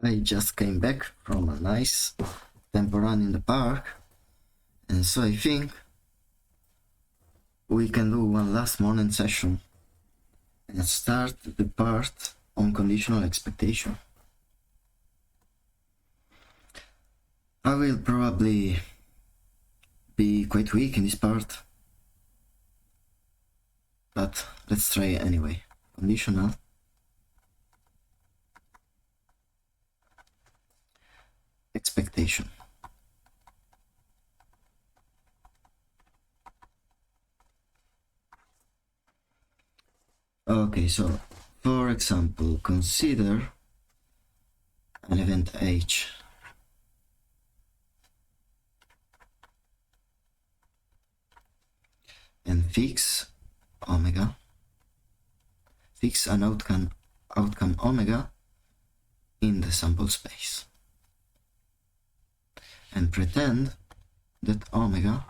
I just came back from a nice tempo run in the park, and so I think we can do one last morning session and start the part on conditional expectation. I will probably be quite weak in this part, but let's try it anyway. Conditional expectation. Okay, so for example, consider an event H. And fix omega. Fix an outcome omega in the sample space. And pretend that omega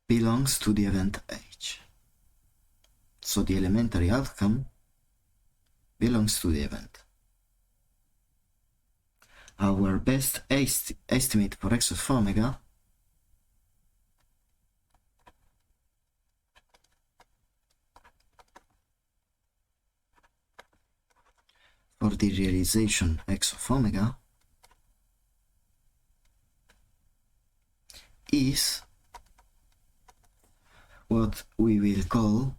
belongs to the event H. So the elementary outcome belongs to the event. Our best estimate for x of omega for the realization x of omega is what we will call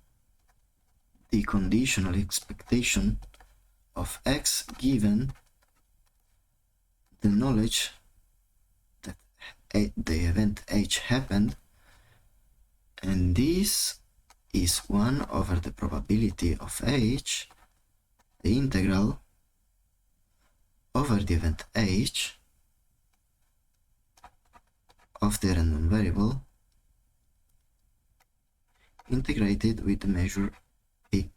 the conditional expectation of x given the knowledge that the event H happened, and this is 1 over the probability of H, the integral over the event H of the random variable integrated with the measure P.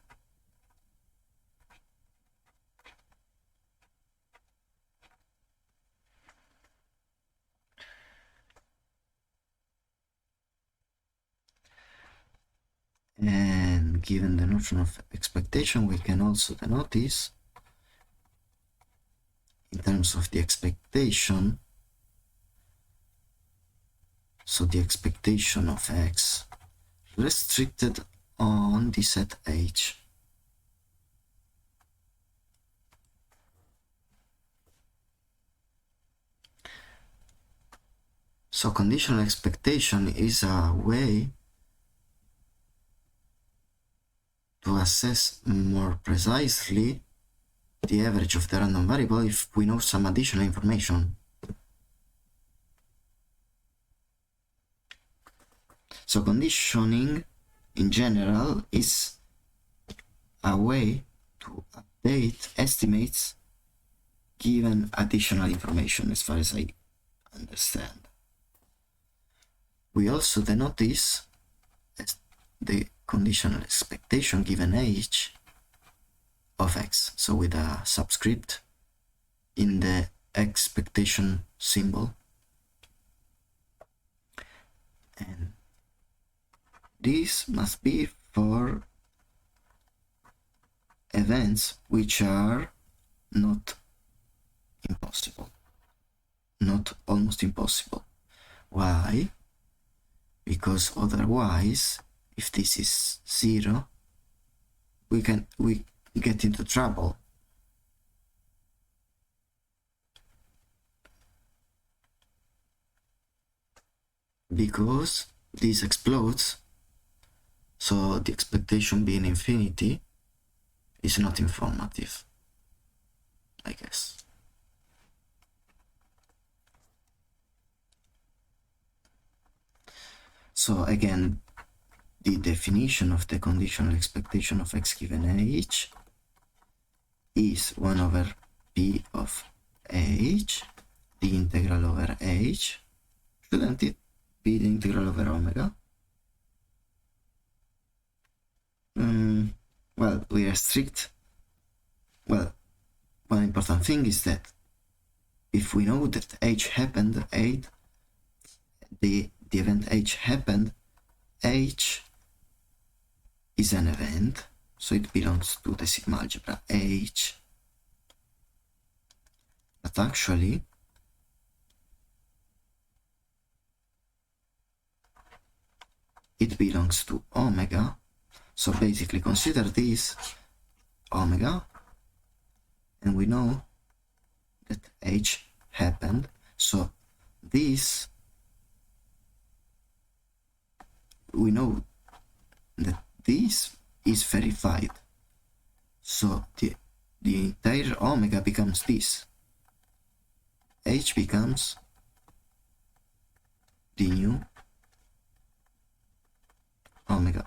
And given the notion of expectation, we can also denote this in terms of the expectation. So the expectation of x restricted on the set H. So conditional expectation is a way to assess more precisely the average of the random variable if we know some additional information. So conditioning in general is a way to update estimates given additional information, as far as I understand. We also denote this as the conditional expectation given H of x, so with a subscript in the expectation symbol. And this must be for events which are not impossible, not almost impossible. Why? Because otherwise, if this is 0, we get into trouble. Because this explodes, so the expectation being infinity is not informative, I guess. So again, the definition of the conditional expectation of x given H is 1 over P of H, the integral over H. Shouldn't it be the integral over omega? Well, we are strict. Well, one important thing is that if we know that H happened, the event H happened, H is an event, so it belongs to the sigma algebra H, but actually it belongs to omega. So basically consider this omega, and we know that H happened, so this, we know that this is verified, so the entire omega becomes this. H becomes the new omega,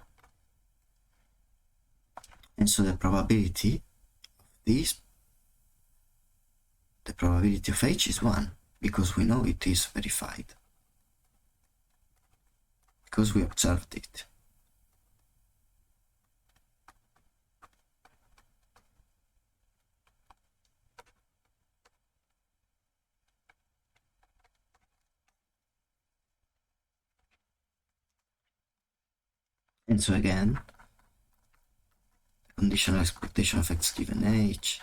and so the probability of this, the probability of H is 1, because we know it is verified, because we observed it. And so again, conditional expectation of x given H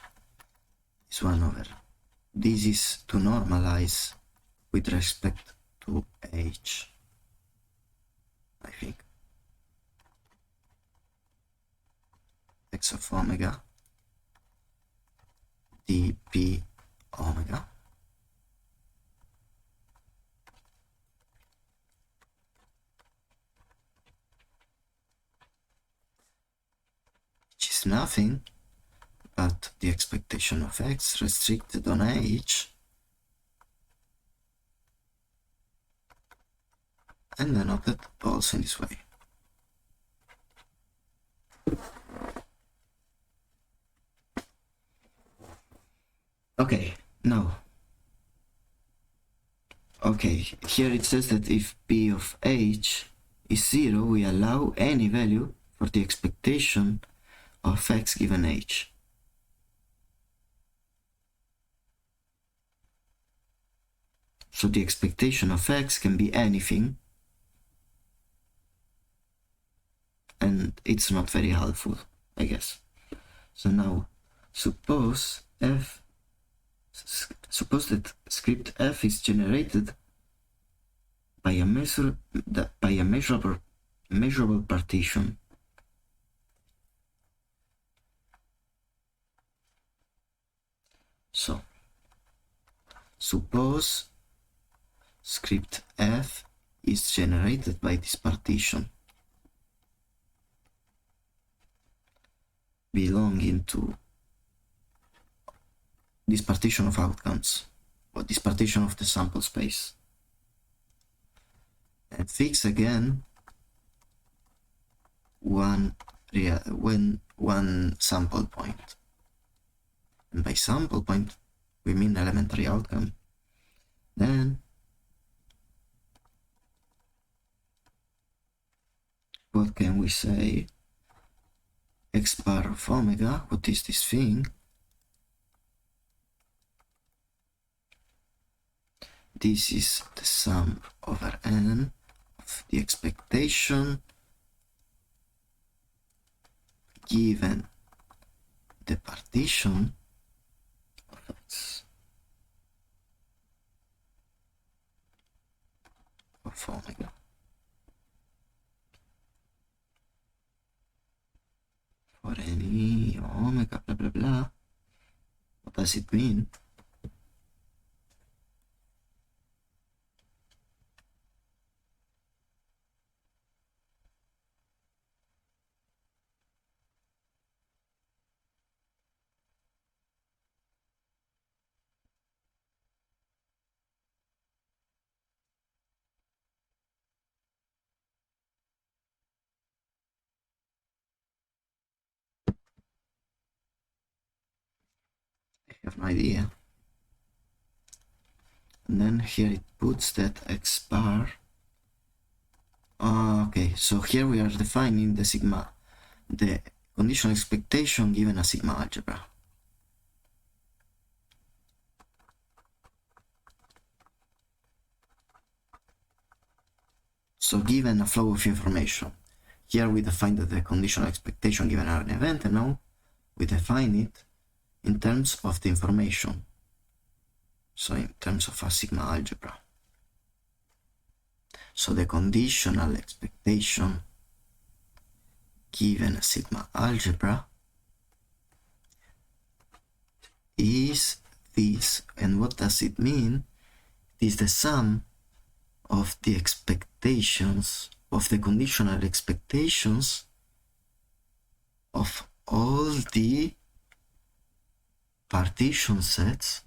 is 1 over. This is to normalize with respect to H, I think. X of omega dp omega which is nothing but the expectation of x restricted on H and denoted also in this way. Okay, now, okay, here it says that if P of H is 0, we allow any value for the expectation of x given H. So the expectation of x can be anything, and it's not very helpful, I guess. So now, suppose that script f is generated by a measurable partition. So suppose script f is generated by this partition belonging to this partition of outcomes, or this partition of the sample space, and fix again one sample point. And by sample point we mean elementary outcome. Then what can we say? X bar of omega, what is this thing? This is the sum over n of the expectation given the partition of x of omega. For any omega blah blah blah. What does it mean? I have no idea. And then here it puts that x bar. Okay, so here we are defining the conditional expectation given a sigma algebra. So given a flow of information, here we define the conditional expectation given an event, and now we define it in terms of the information, so in terms of a sigma algebra. So the conditional expectation given a sigma algebra is this. And what does it mean? It is the sum of the expectations, of the conditional expectations of all the partition sets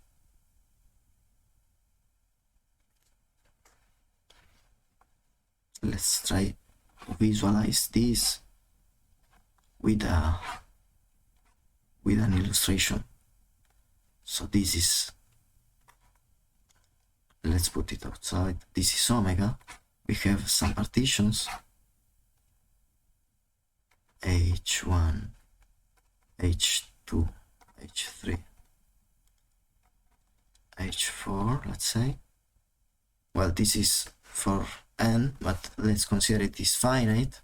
let's try to visualize this with an illustration. So this is, let's put it outside, this is omega. We have some partitions h1, h2, h3, h4, let's say. Well, this is for n, but let's consider it is finite.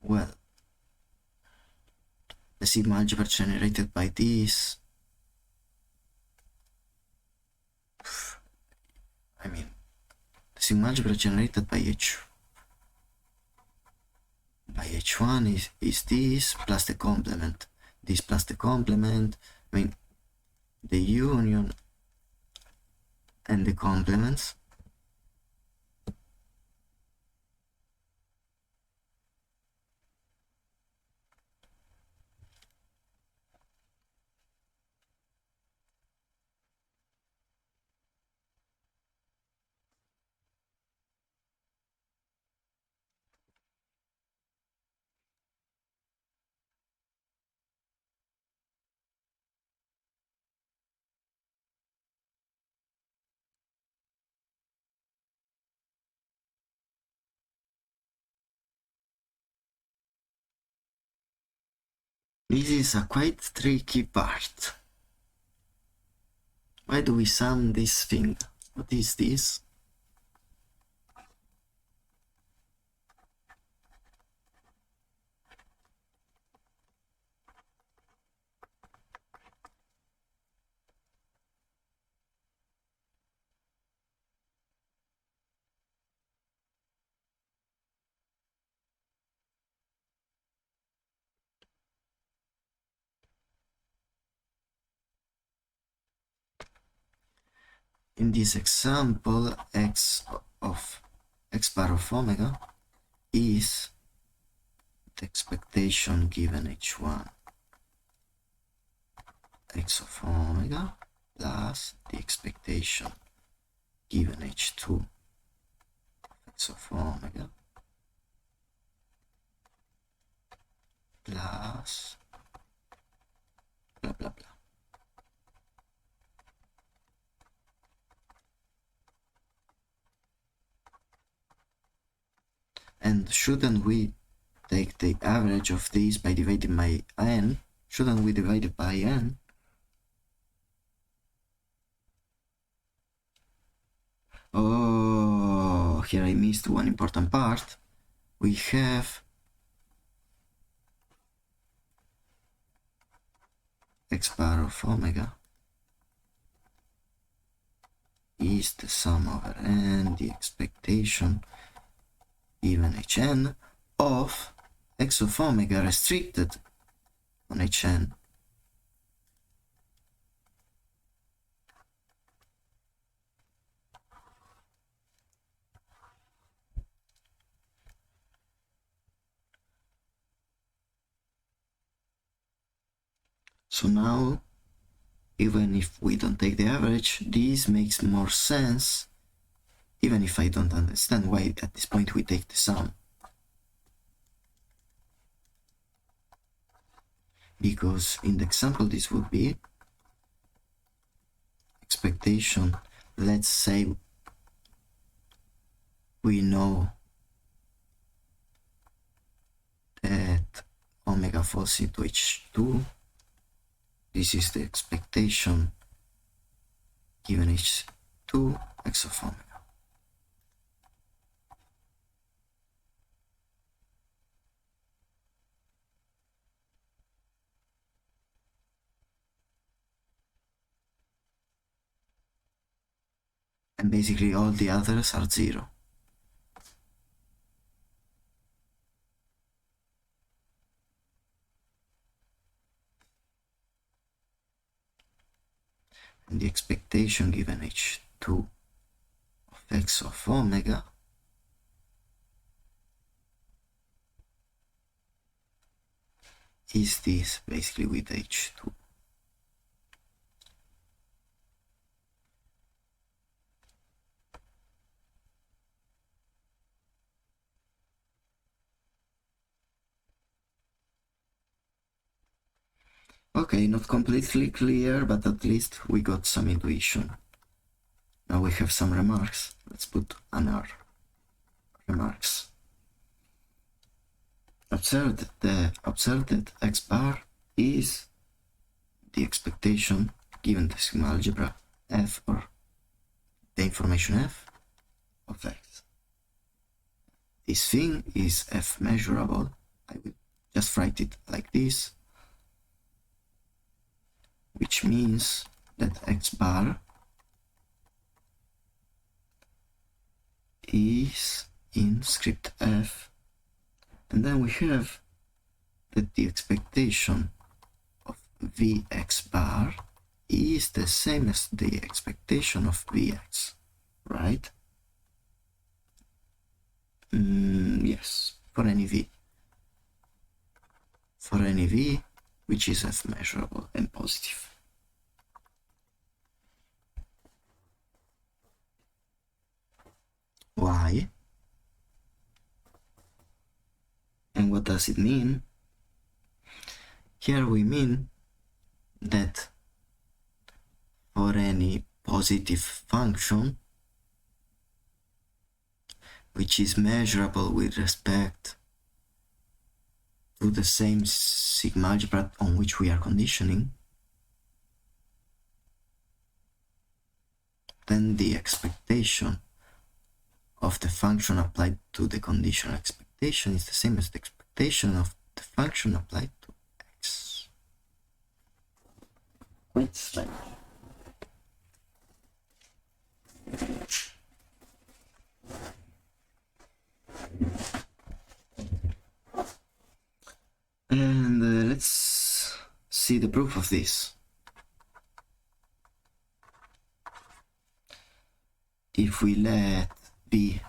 Well, the sigma algebra generated by this, I mean, the sigma algebra generated by h1 is this plus the complement, this plus the complement, I mean, the union and the complements. This is a quite tricky part. Why do we sum this thing? What is this? In this example, x bar of omega is the expectation given h1 x of omega plus the expectation given h2 x of omega plus blah blah blah. And shouldn't we take the average of these by dividing by n? Shouldn't we divide it by n? Oh, here I missed one important part. We have x bar of omega is the sum over n, the expectation given hn of x of omega restricted on hn. So now, even if we don't take the average, this makes more sense, even if I don't understand why at this point we take the sum. Because in the example this would be expectation, let's say we know that omega falls into h2. This is the expectation given h2 x of omega. And basically all the others are 0. And the expectation given h2 of x of omega is this, basically with h2. Okay, not completely clear, but at least we got some intuition. Now we have some remarks. Let's put an R. Remarks. Observe that x bar is the expectation given the sigma algebra f, or the information f of x. This thing is f measurable. I will just write it like this, which means that x bar is in script f, and then we have that the expectation of vx bar is the same as the expectation of vx, right? Yes, for any v. For any v which is f measurable and positive. Why? And what does it mean? Here we mean that for any positive function which is measurable with respect to the same sigma algebra on which we are conditioning, then the expectation of the function applied to the conditional expectation is the same as the expectation of the function applied to x. Quite strange. And let's see the proof of this. If we let b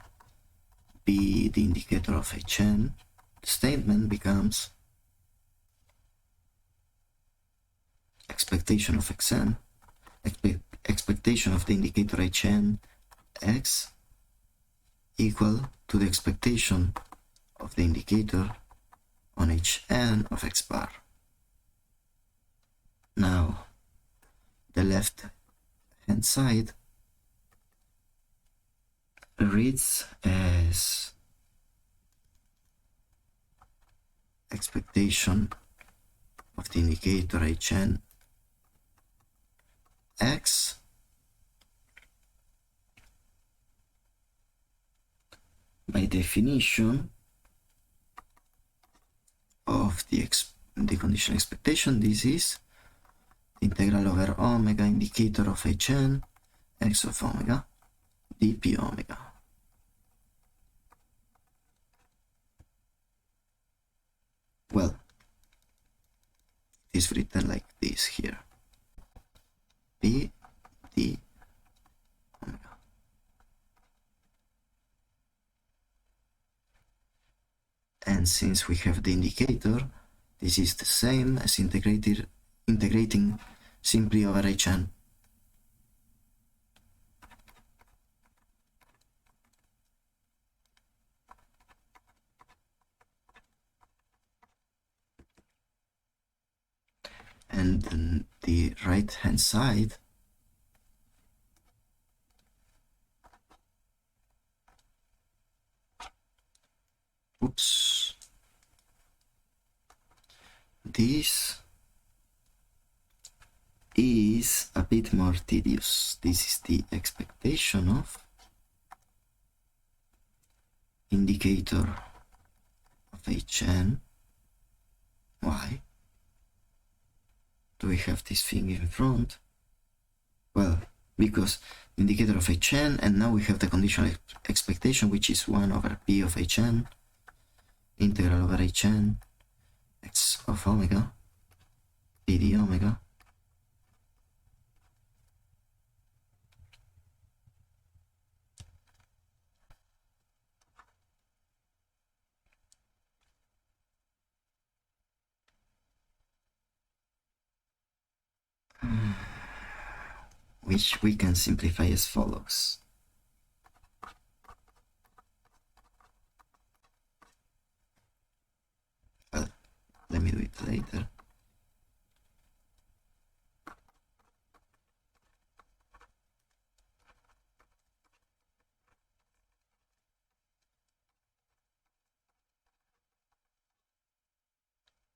be the indicator of Hn, the statement becomes expectation of Xn, expectation of the indicator Hn x equal to the expectation of the indicator on Hn of x bar. Now, the left hand side reads as expectation of the indicator Hn x by definition of the conditional expectation. This is integral over omega indicator of Hn x of omega dp omega. Well, it is written like this here. P d omega. And since we have the indicator, this is the same as integrating simply over Hn. And then the right hand side this is a bit more tedious. This is the expectation of indicator of Hn. Why do we have this thing in front? Well, because indicator of Hn, and now we have the conditional expectation, which is 1 over p of Hn, integral over Hn, x of omega, p d omega, which we can simplify as follows. Well, let me do it later.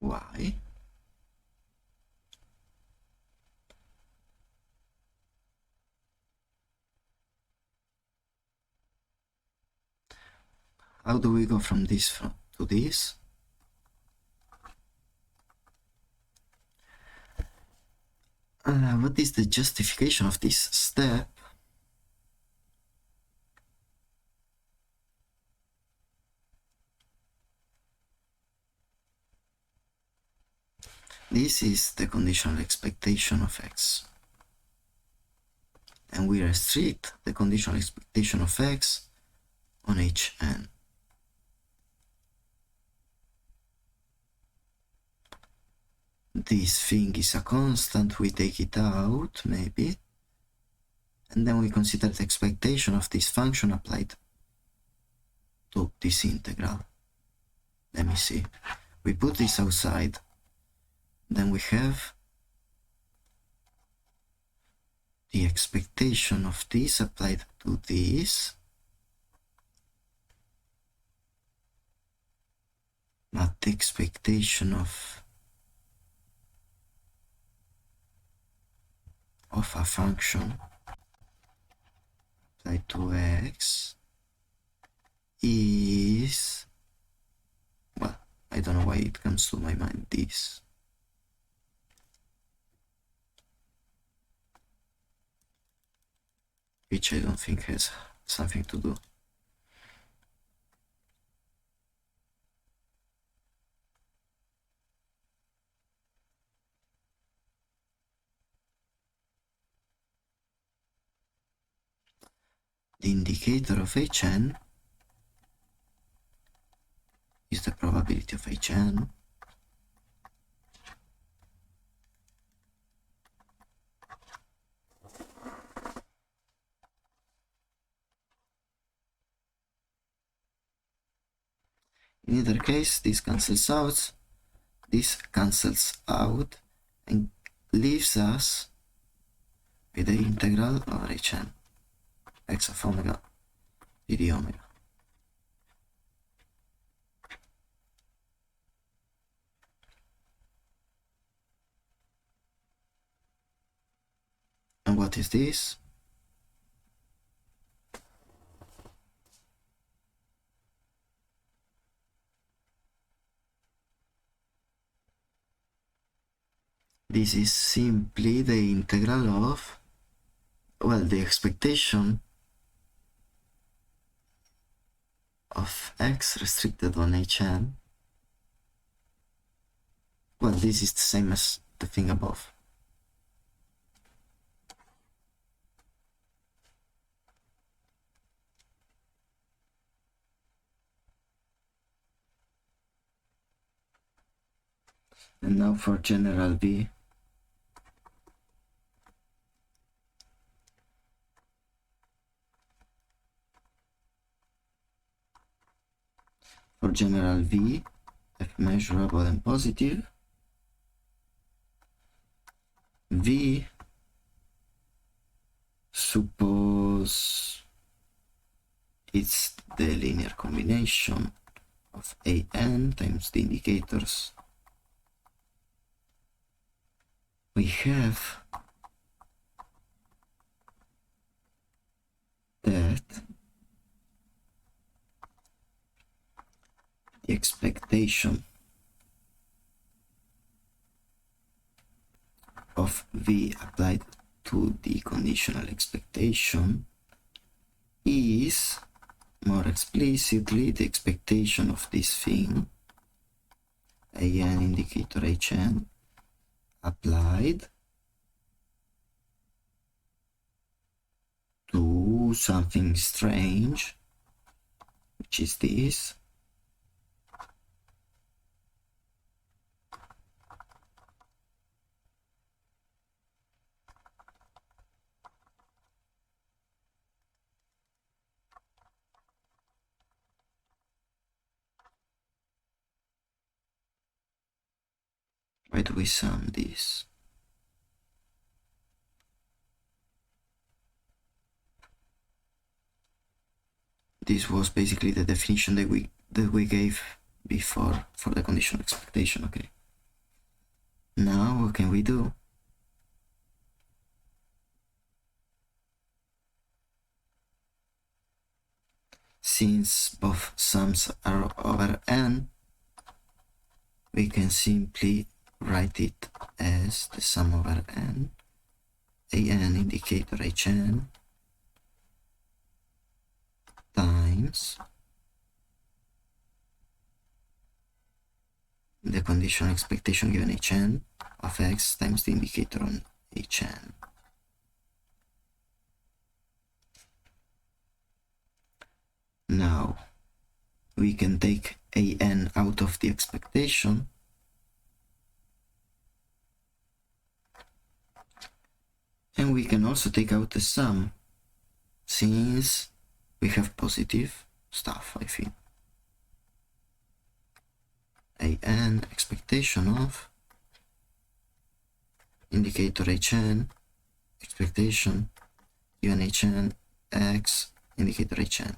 Why? How do we go from this to this? What is the justification of this step? This is the conditional expectation of x. And we restrict the conditional expectation of x on Hn. This thing is a constant, we take it out, maybe. And then we consider the expectation of this function applied to this integral. Let me see. We put this outside. Then we have the expectation of this applied to this, but the expectation of a function applied to x is, well, I don't know why it comes to my mind, this. Which I don't think has something to do. The indicator of Hn is the probability of Hn in either case. This cancels out, and leaves us with the integral over Hn, x of omega p d omega. And what is this? This is simply the integral of, well, the expectation of x restricted on Hn. Well, this is the same as the thing above. And now for general V. For general V, f measurable and positive, V, suppose it's the linear combination of An times the indicators we have let the expectation of V applied to the conditional expectation is more explicitly the expectation of this thing, an indicator HN, applied to something strange, which is this. Why do we sum this? This was basically the definition that we gave before for the conditional expectation. Okay. Now what can we do? Since both sums are over n, we can simply write it as the sum over n, an indicator hn, times the conditional expectation given hn of x times the indicator on hn. Now we can take an out of the expectation, and we can also take out the sum, since we have positive stuff, I think. An expectation of indicator hn expectation given hn x indicator hn.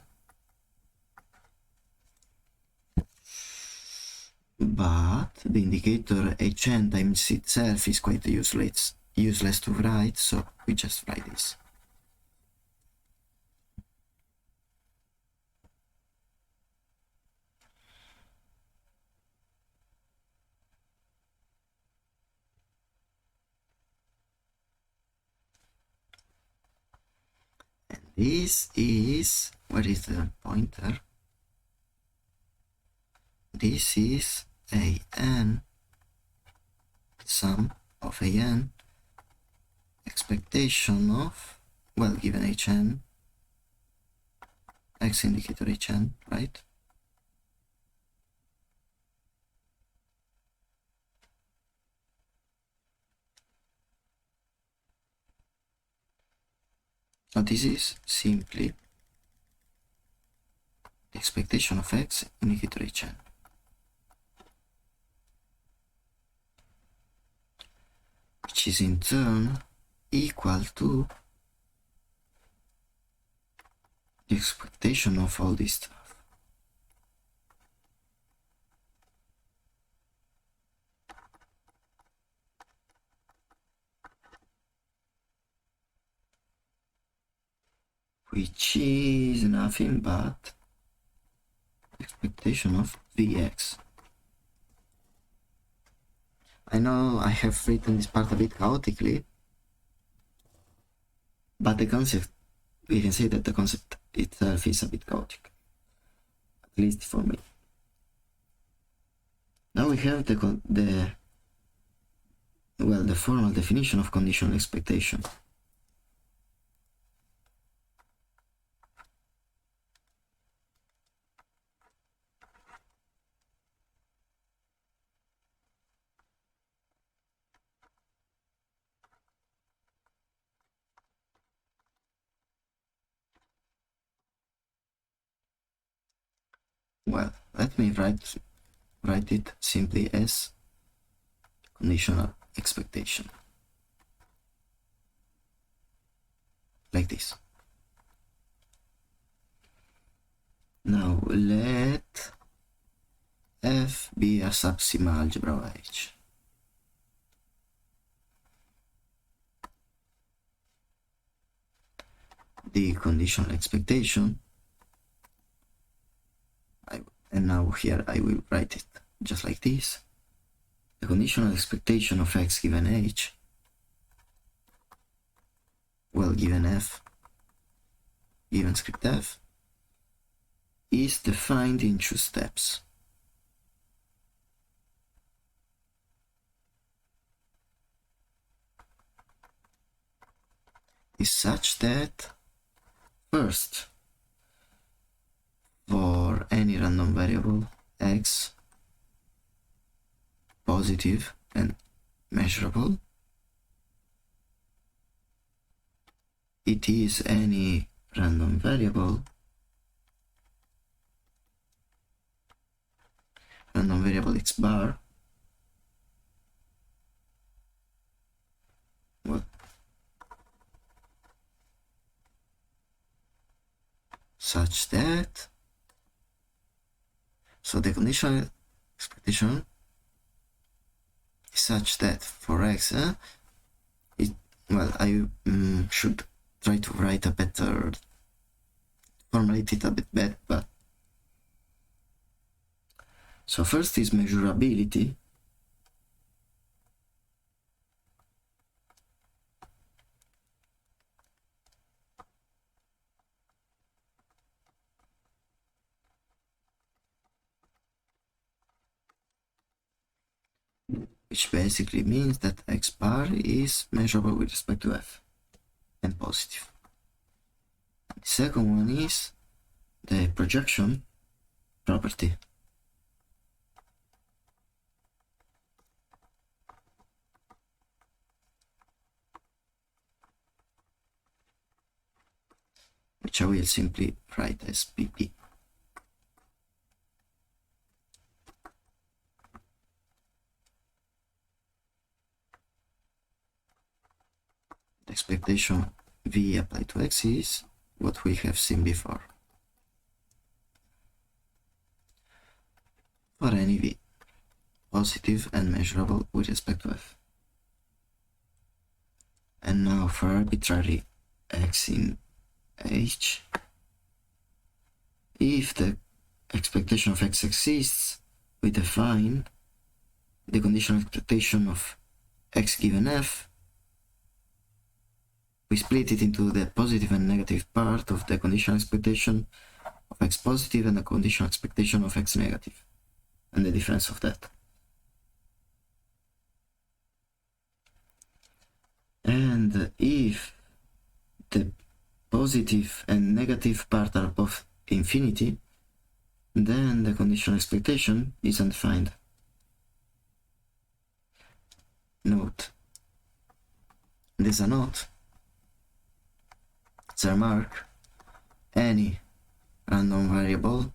But the indicator hn times itself is quite useless to write, so we just write this. And this is, where is the pointer? This is an sum of an expectation of, well, given hn x indicator hn, right? So this is simply the expectation of x indicator hn. Which is in turn equal to the expectation of all this stuff. Which is nothing but expectation of Vx. I know I have written this part a bit chaotically, but the concept, we can say that the concept itself is a bit chaotic, at least for me. Now we have the formal definition of conditional expectation. Well, let me write it simply as conditional expectation, like this. Now let F be a subsigma algebra of H. the conditional expectation, and now here I will write it just like this. The conditional expectation of x given h, well, given f, given script f, is defined in 2 steps. Is such that, first, for any random variable x, positive and measurable, it is any random variable x bar, well, such that, so the conditional expectation is such that for x, well, I should try to write a better, formulate it a bit better, but so first is measurability. Which basically means that x bar is measurable with respect to f and positive. And the second one is the projection property. Which I will simply write as PP. The expectation V applied to X is what we have seen before. For any V, positive and measurable with respect to F. And now for arbitrary X in H, if the expectation of X exists, we define the conditional expectation of X given F. We split it into the positive and negative part of the conditional expectation of X positive and the conditional expectation of X negative, and the difference of that. And if the positive and negative part are both infinity, then the conditional expectation is undefined. Note, there's a note, it's a remark, any random variable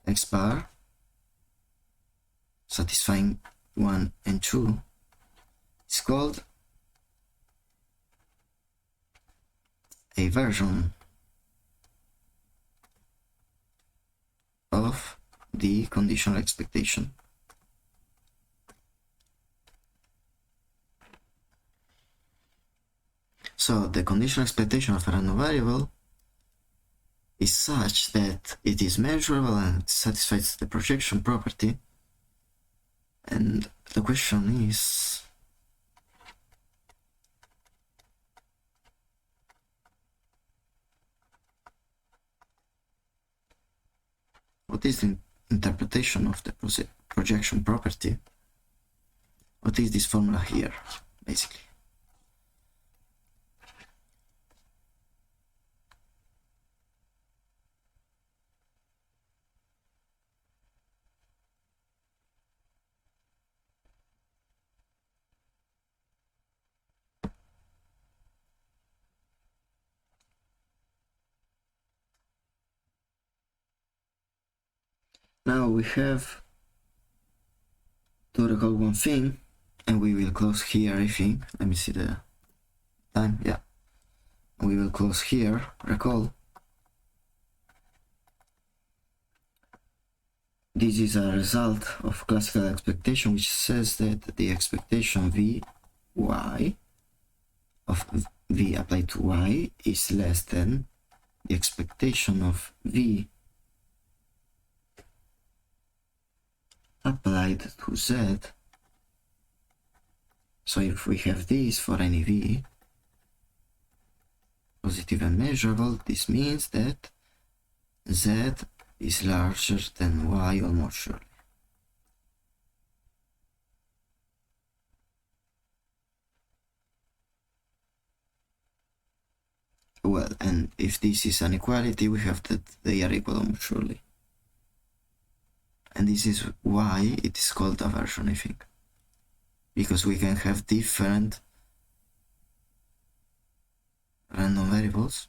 x bar satisfying 1 and 2 is called a version of the conditional expectation. So the conditional expectation of a random variable is such that it is measurable and satisfies the projection property. And the question is, what is the interpretation of the projection property? What is this formula here, basically? Now we have to recall one thing, and we will close here, I think. Let me see the time, yeah. We will close here, recall. This is a result of classical expectation, which says that the expectation Vy of V applied to y is less than the expectation of V applied to Z. So if we have this for any V, positive and measurable, this means that Z is larger than Y almost surely. Well, and if this is an equality, we have that they are equal almost surely. And this is why it is called aversion, I think. Because we can have different random variables,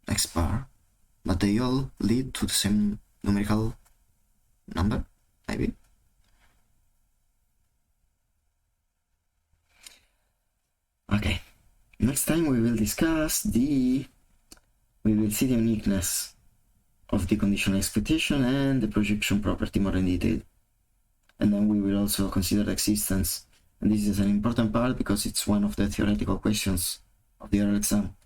x bar, but they all lead to the same numerical number, maybe. Okay, next time we will discuss we will see the uniqueness of the conditional expectation and the projection property more in detail. And then we will also consider existence. And this is an important part because it's one of the theoretical questions of the oral exam.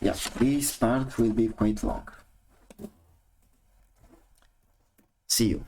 Yeah, this part will be quite long. See you.